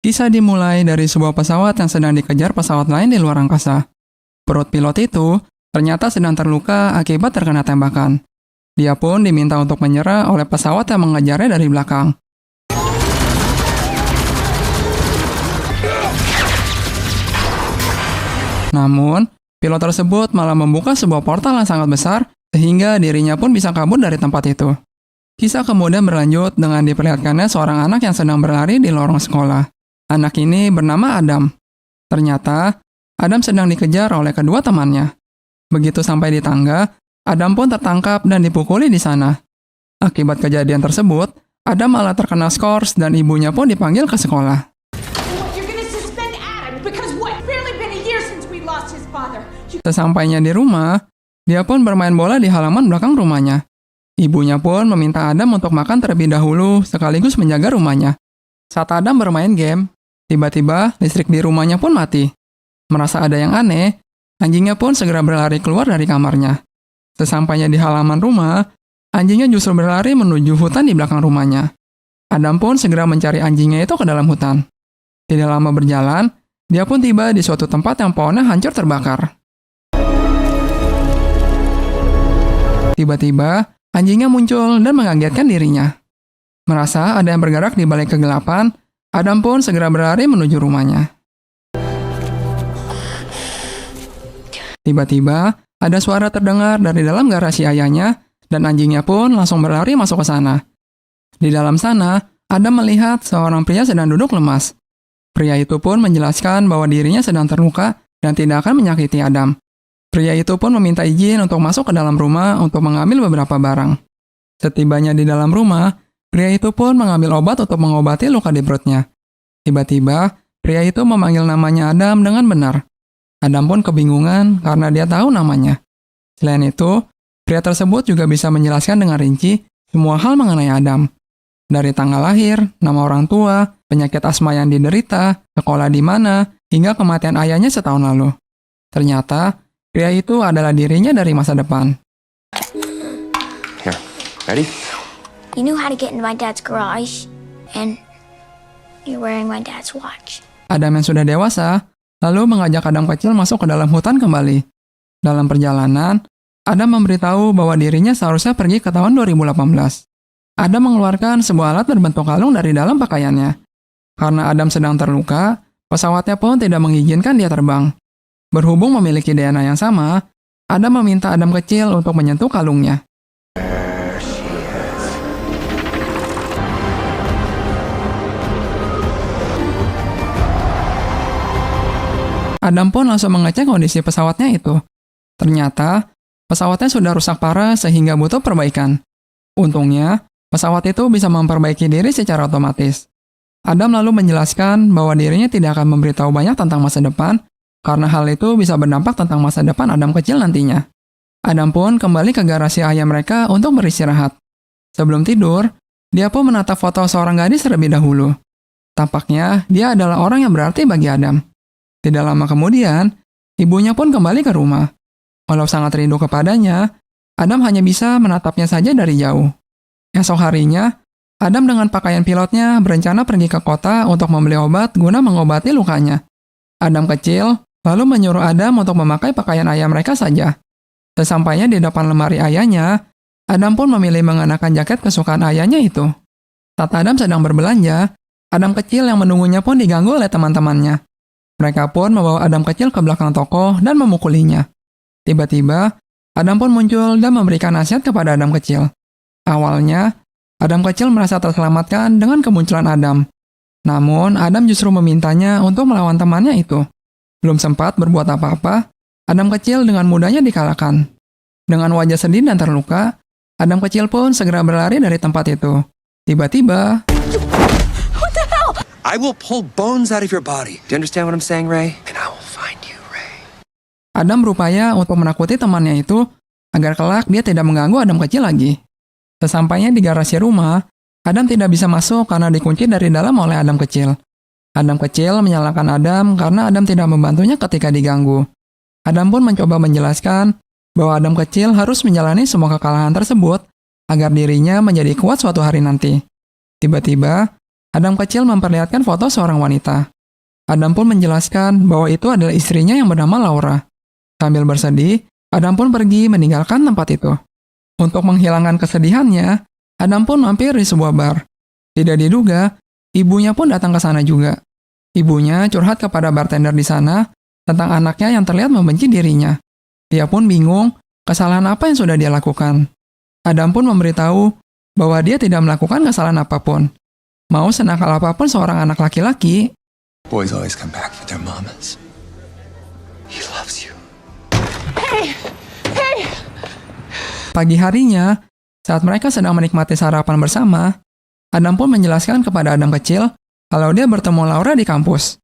Kisah dimulai dari sebuah pesawat yang sedang dikejar pesawat lain di luar angkasa. Perut pilot itu ternyata sedang terluka akibat terkena tembakan. Dia pun diminta untuk menyerah oleh pesawat yang mengejarnya dari belakang. Namun, pilot tersebut malah membuka sebuah portal yang sangat besar sehingga dirinya pun bisa kabur dari tempat itu. Kisah kemudian berlanjut dengan diperlihatkannya seorang anak yang sedang berlari di lorong sekolah. Anak ini bernama Adam. Ternyata, Adam sedang dikejar oleh kedua temannya. Begitu sampai di tangga, Adam pun tertangkap dan dipukuli di sana. Akibat kejadian tersebut, Adam malah terkena skors dan ibunya pun dipanggil ke sekolah. Sesampainya di rumah, dia pun bermain bola di halaman belakang rumahnya. Ibunya pun meminta Adam untuk makan terlebih dahulu sekaligus menjaga rumahnya. Saat Adam bermain game, tiba-tiba listrik di rumahnya pun mati. Merasa ada yang aneh, anjingnya pun segera berlari keluar dari kamarnya. Sesampainya di halaman rumah, anjingnya justru berlari menuju hutan di belakang rumahnya. Adam pun segera mencari anjingnya itu ke dalam hutan. Tidak lama berjalan, dia pun tiba di suatu tempat yang pohonnya hancur terbakar. Tiba-tiba, anjingnya muncul dan mengagetkan dirinya. Merasa ada yang bergerak di balik kegelapan, Adam pun segera berlari menuju rumahnya. Tiba-tiba, ada suara terdengar dari dalam garasi ayahnya, dan anjingnya pun langsung berlari masuk ke sana. Di dalam sana, Adam melihat seorang pria sedang duduk lemas. Pria itu pun menjelaskan bahwa dirinya sedang terluka dan tidak akan menyakiti Adam. Pria itu pun meminta izin untuk masuk ke dalam rumah untuk mengambil beberapa barang. Setibanya di dalam rumah, pria itu pun mengambil obat untuk mengobati luka di perutnya. Tiba-tiba, pria itu memanggil namanya Adam dengan benar. Adam pun kebingungan karena dia tahu namanya. Selain itu, pria tersebut juga bisa menjelaskan dengan rinci semua hal mengenai Adam. Dari tanggal lahir, nama orang tua, penyakit asma yang diderita, sekolah di mana, hingga kematian ayahnya setahun lalu. Ternyata, pria itu adalah dirinya dari masa depan. Here, ready? You knew how to get into my dad's garage, and you're wearing my dad's watch. Adam yang sudah dewasa, lalu mengajak Adam kecil masuk ke dalam hutan kembali. Dalam perjalanan, Adam memberitahu bahwa dirinya seharusnya pergi ke tahun 2018. Adam mengeluarkan sebuah alat berbentuk kalung dari dalam pakaiannya. Karena Adam sedang terluka, pesawatnya pun tidak mengizinkan dia terbang. Berhubung memiliki DNA yang sama, Adam meminta Adam kecil untuk menyentuh kalungnya. Adam pun langsung mengecek kondisi pesawatnya itu. Ternyata, pesawatnya sudah rusak parah sehingga butuh perbaikan. Untungnya, pesawat itu bisa memperbaiki diri secara otomatis. Adam lalu menjelaskan bahwa dirinya tidak akan memberitahu banyak tentang masa depan, karena hal itu bisa berdampak tentang masa depan Adam kecil nantinya. Adam pun kembali ke garasi ayah mereka untuk beristirahat. Sebelum tidur, dia pun menatap foto seorang gadis terlebih dahulu. Tampaknya dia adalah orang yang berarti bagi Adam. Tidak lama kemudian, ibunya pun kembali ke rumah. Walau sangat rindu kepadanya, Adam hanya bisa menatapnya saja dari jauh. Esok harinya, Adam dengan pakaian pilotnya berencana pergi ke kota untuk membeli obat guna mengobati lukanya. Adam kecil lalu menyuruh Adam untuk memakai pakaian ayah mereka saja. Sesampainya di depan lemari ayahnya, Adam pun memilih mengenakan jaket kesukaan ayahnya itu. Saat Adam sedang berbelanja, Adam kecil yang menunggunya pun diganggu oleh teman-temannya. Mereka pun membawa Adam kecil ke belakang toko dan memukulinya. Tiba-tiba, Adam pun muncul dan memberikan nasihat kepada Adam kecil. Awalnya, Adam kecil merasa terselamatkan dengan kemunculan Adam. Namun, Adam justru memintanya untuk melawan temannya itu. Belum sempat berbuat apa-apa, Adam kecil dengan mudahnya dikalahkan. Dengan wajah sedih dan terluka, Adam kecil pun segera berlari dari tempat itu. Tiba-tiba, I will pull bones out of your body. Do you understand what I'm saying, Ray? And I will find you, Ray. Adam berupaya untuk menakuti temannya itu agar kelak dia tidak mengganggu Adam kecil lagi. Sesampainya di garasi rumah, Adam tidak bisa masuk karena dikunci dari dalam oleh Adam kecil. Adam kecil menyalahkan Adam karena Adam tidak membantunya ketika diganggu. Adam pun mencoba menjelaskan bahwa Adam kecil harus menjalani semua kekalahan tersebut agar dirinya menjadi kuat suatu hari nanti. Tiba-tiba, Adam kecil memperlihatkan foto seorang wanita. Adam pun menjelaskan bahwa itu adalah istrinya yang bernama Laura. Sambil bersedih, Adam pun pergi meninggalkan tempat itu. Untuk menghilangkan kesedihannya, Adam pun mampir di sebuah bar. Tidak diduga, ibunya pun datang ke sana juga. Ibunya curhat kepada bartender di sana tentang anaknya yang terlihat membenci dirinya. Dia pun bingung kesalahan apa yang sudah dia lakukan. Adam pun memberitahu bahwa dia tidak melakukan kesalahan apapun. Mau senakal apapun seorang anak laki-laki, Boys always come back for their mamas. He loves you. pagi harinya, saat mereka sedang menikmati sarapan bersama, Adam pun menjelaskan kepada Adam kecil kalau dia bertemu Laura di kampus.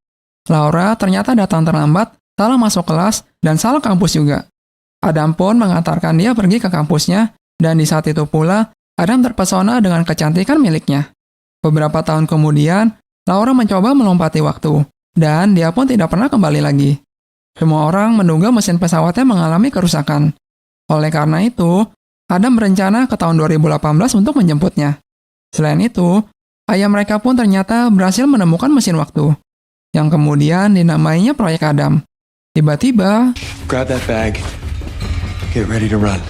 Laura ternyata datang terlambat, salah masuk kelas, dan salah kampus juga. Adam pun mengantarkan dia pergi ke kampusnya, dan di saat itu pula, Adam terpesona dengan kecantikan miliknya. Beberapa tahun kemudian, Laura mencoba melompati waktu, dan dia pun tidak pernah kembali lagi. Semua orang menduga mesin pesawatnya mengalami kerusakan. Oleh karena itu, Adam berencana ke tahun 2018 untuk menjemputnya. Selain itu, ayah mereka pun ternyata berhasil menemukan mesin waktu, yang kemudian dinamainya Proyek Adam. Tiba-tiba, Grab that bag. Get ready to run.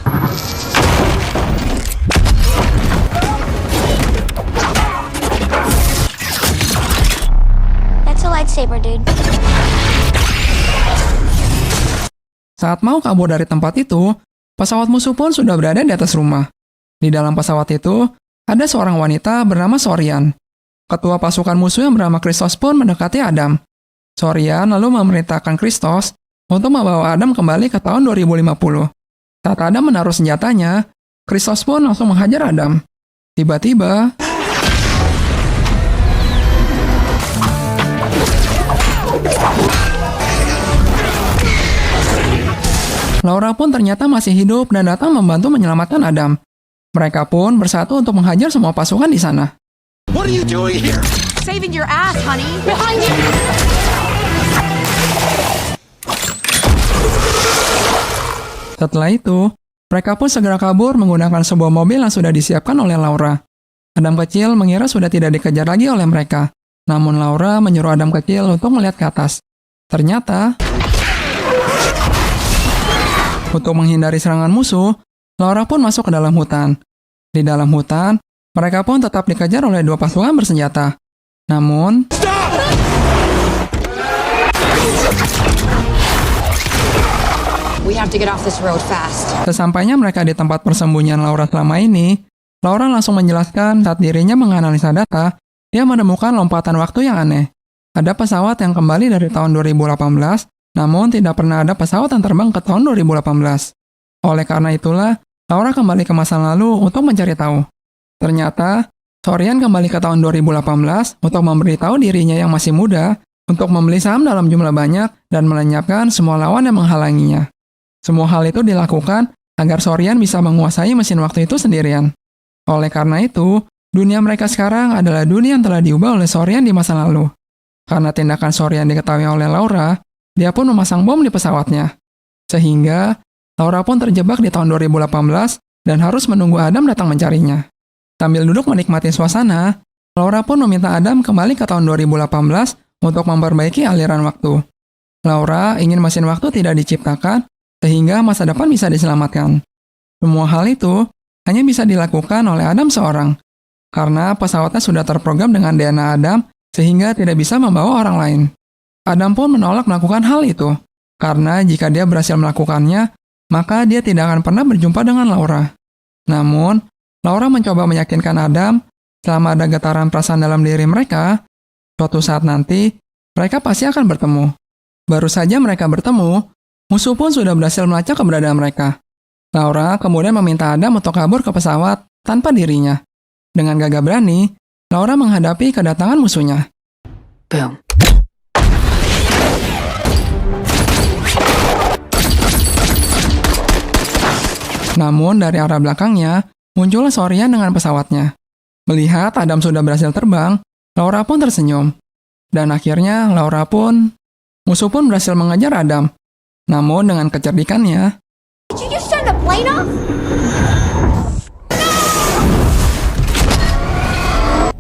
That's a lightsaber, dude. saat mau kabur dari tempat itu, pesawat musuh pun sudah berada di atas rumah. Di dalam pesawat itu, ada seorang wanita bernama Sorian. Ketua pasukan musuh yang bernama Christos pun mendekati Adam. Sorian lalu memerintahkan Christos untuk membawa Adam kembali ke tahun 2050. Saat Adam menaruh senjatanya, Christos pun langsung menghajar Adam. Tiba-tiba, Laura pun ternyata masih hidup dan datang membantu menyelamatkan Adam. Mereka pun bersatu untuk menghajar semua pasukan di sana. What are you doing here? Saving your ass, honey. Behind you! Setelah itu, mereka pun segera kabur menggunakan sebuah mobil yang sudah disiapkan oleh Laura. Adam kecil mengira sudah tidak dikejar lagi oleh mereka. Namun Laura menyuruh Adam kecil untuk melihat ke atas. Ternyata, untuk menghindari serangan musuh, Laura pun masuk ke dalam hutan. Di dalam hutan, mereka pun tetap dikejar oleh dua pasukan bersenjata. Namun, We have to get off this road fast. sesampainya mereka di tempat persembunyian Laura selama ini, Laura langsung menjelaskan saat dirinya menganalisa data, dia menemukan lompatan waktu yang aneh. Ada pesawat yang kembali dari tahun 2018, namun tidak pernah ada pesawat yang terbang ke tahun 2018. Oleh karena itulah, Laura kembali ke masa lalu untuk mencari tahu. Ternyata, Sorian kembali ke tahun 2018 untuk memberitahu dirinya yang masih muda untuk membeli saham dalam jumlah banyak dan melenyapkan semua lawan yang menghalanginya. Semua hal itu dilakukan agar Sorian bisa menguasai mesin waktu itu sendirian. Oleh karena itu, dunia mereka sekarang adalah dunia yang telah diubah oleh Sorian di masa lalu. Karena tindakan Sorian diketahui oleh Laura, dia pun memasang bom di pesawatnya. Sehingga, Laura pun terjebak di tahun 2018 dan harus menunggu Adam datang mencarinya. Sambil duduk menikmati suasana, Laura pun meminta Adam kembali ke tahun 2018 untuk memperbaiki aliran waktu. Laura ingin mesin waktu tidak diciptakan sehingga masa depan bisa diselamatkan. Semua hal itu hanya bisa dilakukan oleh Adam seorang, karena pesawatnya sudah terprogram dengan DNA Adam sehingga tidak bisa membawa orang lain. Adam pun menolak melakukan hal itu, karena jika dia berhasil melakukannya, maka dia tidak akan pernah berjumpa dengan Laura. Namun, Laura mencoba meyakinkan Adam selama ada getaran perasaan dalam diri mereka, suatu saat nanti, mereka pasti akan bertemu. Baru saja mereka bertemu, musuh pun sudah berhasil melacak keberadaan mereka. Laura kemudian meminta Adam untuk kabur ke pesawat tanpa dirinya. Dengan gagah berani, Laura menghadapi kedatangan musuhnya. Boom. Namun dari arah belakangnya, muncullah Sorian dengan pesawatnya. Melihat Adam sudah berhasil terbang, Laura pun tersenyum. Dan akhirnya musuh pun berhasil mengejar Adam. Namun dengan kecerdikannya, Did you just turn the plane off?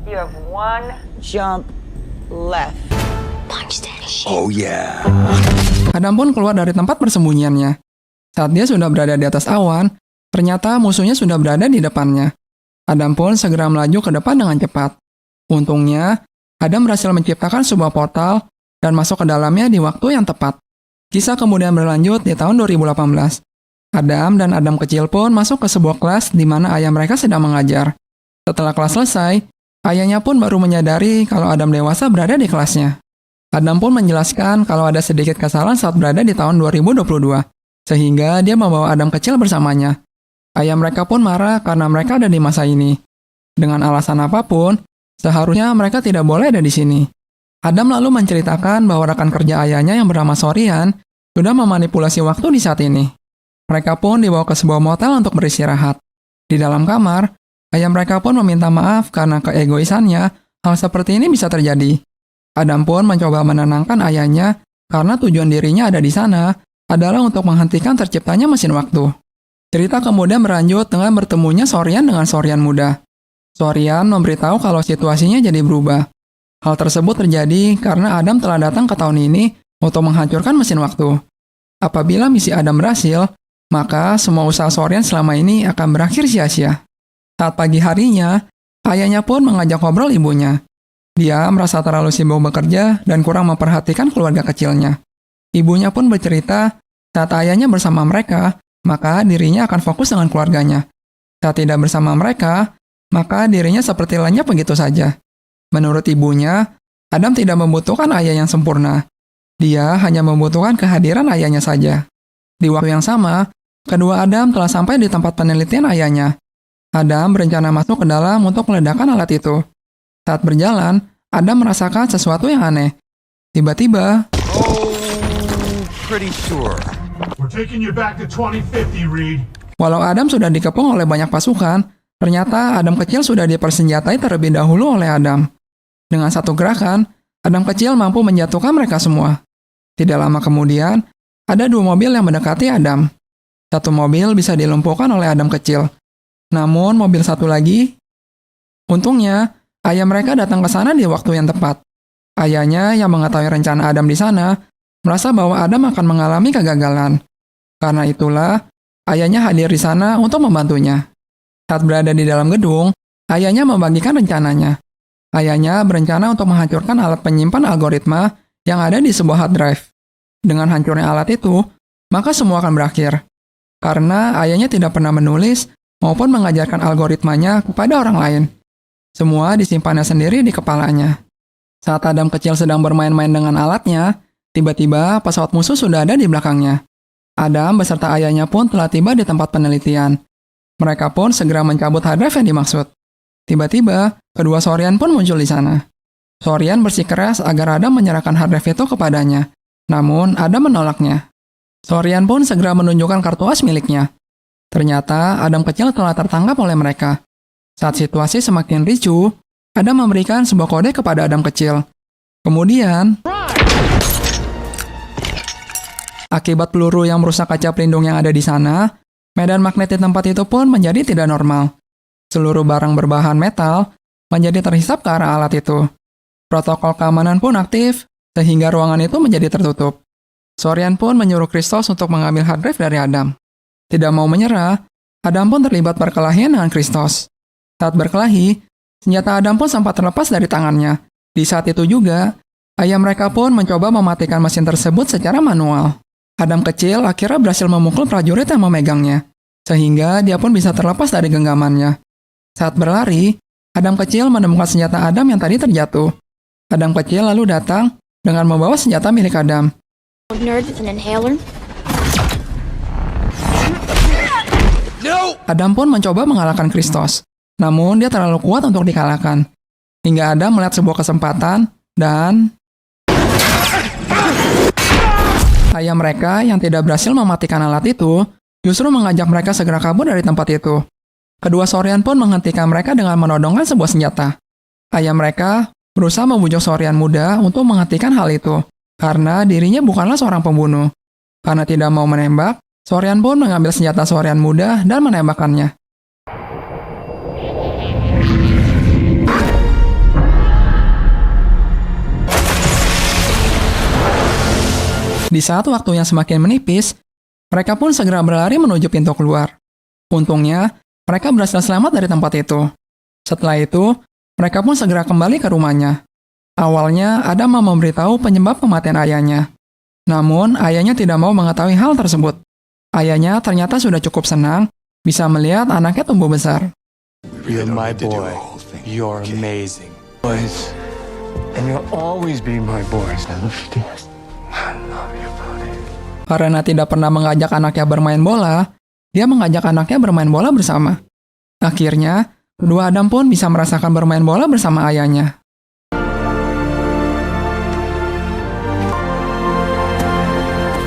You have one jump left. Punch that shit. Oh, yeah. Adam pun keluar dari tempat persembunyiannya. Saat dia sudah berada di atas awan, ternyata musuhnya sudah berada di depannya. Adam pun segera melaju ke depan dengan cepat. Untungnya, Adam berhasil menciptakan sebuah portal dan masuk ke dalamnya di waktu yang tepat. Kisah kemudian berlanjut di tahun 2018. Adam dan Adam kecil pun masuk ke sebuah kelas di mana ayah mereka sedang mengajar. Setelah kelas selesai, ayahnya pun baru menyadari kalau Adam dewasa berada di kelasnya. Adam pun menjelaskan kalau ada sedikit kesalahan saat berada di tahun 2022, sehingga dia membawa Adam kecil bersamanya. Ayah mereka pun marah karena mereka ada di masa ini. Dengan alasan apapun, seharusnya mereka tidak boleh ada di sini. Adam lalu menceritakan bahwa rekan kerja ayahnya yang bernama Sorian sudah memanipulasi waktu di saat ini. Mereka pun dibawa ke sebuah motel untuk beristirahat. Di dalam kamar, ayah mereka pun meminta maaf karena keegoisannya hal seperti ini bisa terjadi. Adam pun mencoba menenangkan ayahnya karena tujuan dirinya ada di sana adalah untuk menghentikan terciptanya mesin waktu. Cerita kemudian berlanjut dengan bertemunya Sorian dengan Sorian muda. Sorian memberitahu kalau situasinya jadi berubah. Hal tersebut terjadi karena Adam telah datang ke tahun ini untuk menghancurkan mesin waktu. Apabila misi Adam berhasil, maka semua usaha Sorian selama ini akan berakhir sia-sia. Saat pagi harinya, ayahnya pun mengajak ngobrol ibunya. Dia merasa terlalu sibuk bekerja dan kurang memperhatikan keluarga kecilnya. Ibunya pun bercerita, saat ayahnya bersama mereka, maka dirinya akan fokus dengan keluarganya. Saat tidak bersama mereka, maka dirinya seperti lenyap begitu saja. Menurut ibunya, Adam tidak membutuhkan ayah yang sempurna. Dia hanya membutuhkan kehadiran ayahnya saja. Di waktu yang sama, kedua Adam telah sampai di tempat penelitian ayahnya. Adam berencana masuk ke dalam untuk meledakkan alat itu. Saat berjalan, Adam merasakan sesuatu yang aneh. Tiba-tiba, Pretty sure. We're taking you back to 2050, Reed. walau Adam sudah dikepung oleh banyak pasukan, ternyata Adam kecil sudah dipersenjatai terlebih dahulu oleh Adam. Dengan satu gerakan, Adam kecil mampu menjatuhkan mereka semua. Tidak lama kemudian, ada dua mobil yang mendekati Adam. Satu mobil bisa dilumpuhkan oleh Adam kecil. Namun mobil satu lagi, untungnya, ayah mereka datang ke sana di waktu yang tepat. Ayahnya yang mengetahui rencana Adam di sana, merasa bahwa Adam akan mengalami kegagalan. Karena itulah, ayahnya hadir di sana untuk membantunya. Saat berada di dalam gedung, ayahnya membagikan rencananya. Ayahnya berencana untuk menghancurkan alat penyimpan algoritma yang ada di sebuah hard drive. Dengan hancurnya alat itu, maka semua akan berakhir. Karena ayahnya tidak pernah menulis maupun mengajarkan algoritmanya kepada orang lain. Semua disimpannya sendiri di kepalanya. Saat Adam kecil sedang bermain-main dengan alatnya, tiba-tiba pesawat musuh sudah ada di belakangnya. Adam beserta ayahnya pun telah tiba di tempat penelitian. Mereka pun segera mencabut hard drive yang dimaksud. Tiba-tiba, kedua Sorian pun muncul di sana. Sorian bersikeras agar Adam menyerahkan hard drive itu kepadanya. Namun, Adam menolaknya. Sorian pun segera menunjukkan kartu as miliknya. Ternyata, Adam kecil telah tertangkap oleh mereka. Saat situasi semakin ricuh, Adam memberikan sebuah kode kepada Adam kecil. Kemudian, akibat peluru yang merusak kaca pelindung yang ada di sana, medan magnet di tempat itu pun menjadi tidak normal. Seluruh barang berbahan metal menjadi terhisap ke arah alat itu. Protokol keamanan pun aktif, sehingga ruangan itu menjadi tertutup. Sorian pun menyuruh Christos untuk mengambil hard drive dari Adam. Tidak mau menyerah, Adam pun terlibat perkelahian dengan Christos. Saat berkelahi, senjata Adam pun sempat terlepas dari tangannya. Di saat itu juga, ayah mereka pun mencoba mematikan mesin tersebut secara manual. Adam kecil akhirnya berhasil memukul prajurit yang memegangnya, sehingga dia pun bisa terlepas dari genggamannya. Saat berlari, Adam kecil menemukan senjata Adam yang tadi terjatuh. Adam kecil lalu datang dengan membawa senjata milik Adam. Nerd with an inhaler. No! Adam pun mencoba mengalahkan Christos, namun dia terlalu kuat untuk dikalahkan. Hingga Adam melihat sebuah kesempatan, dan ayah mereka yang tidak berhasil mematikan alat itu, justru mengajak mereka segera kabur dari tempat itu. Kedua Sorian pun menghentikan mereka dengan menodongkan sebuah senjata. Ayah mereka berusaha membujuk Sorian muda untuk menghentikan hal itu, karena dirinya bukanlah seorang pembunuh. Karena tidak mau menembak, Sorian pun mengambil senjata Sorian muda dan menembakkannya. Di saat waktu yang semakin menipis, mereka pun segera berlari menuju pintu keluar. Untungnya, mereka berhasil selamat dari tempat itu. Setelah itu, mereka pun segera kembali ke rumahnya. Awalnya, Adam mau memberitahu penyebab kematian ayahnya. Namun, ayahnya tidak mau mengetahui hal tersebut. Ayahnya ternyata sudah cukup senang bisa melihat anaknya tumbuh besar. You're my boy. You're amazing. Boys. And you'll always be my boys. I love you, Dad. I love you, buddy. Karena tidak pernah mengajak anaknya bermain bola, dia mengajak anaknya bermain bola bersama. Akhirnya, kedua Adam pun bisa merasakan bermain bola bersama ayahnya.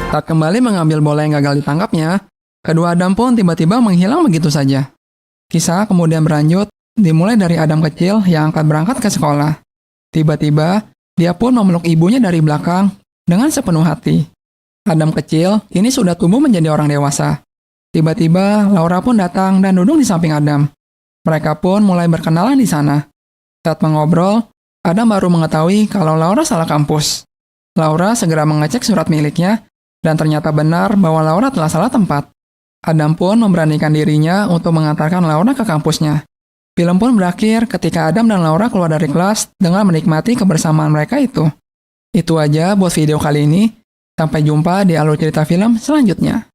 Saat kembali mengambil bola yang gagal ditangkapnya, kedua Adam pun tiba-tiba menghilang begitu saja. Kisah kemudian berlanjut, dimulai dari Adam kecil yang akan berangkat ke sekolah. Tiba-tiba, dia pun memeluk ibunya dari belakang dengan sepenuh hati. Adam kecil kini sudah tumbuh menjadi orang dewasa. Tiba-tiba, Laura pun datang dan duduk di samping Adam. Mereka pun mulai berkenalan di sana. Saat mengobrol, Adam baru mengetahui kalau Laura salah kampus. Laura segera mengecek surat miliknya, dan ternyata benar bahwa Laura telah salah tempat. Adam pun memberanikan dirinya untuk mengantarkan Laura ke kampusnya. Film pun berakhir ketika Adam dan Laura keluar dari kelas dengan menikmati kebersamaan mereka itu. Itu aja buat video kali ini. Sampai jumpa di alur cerita film selanjutnya.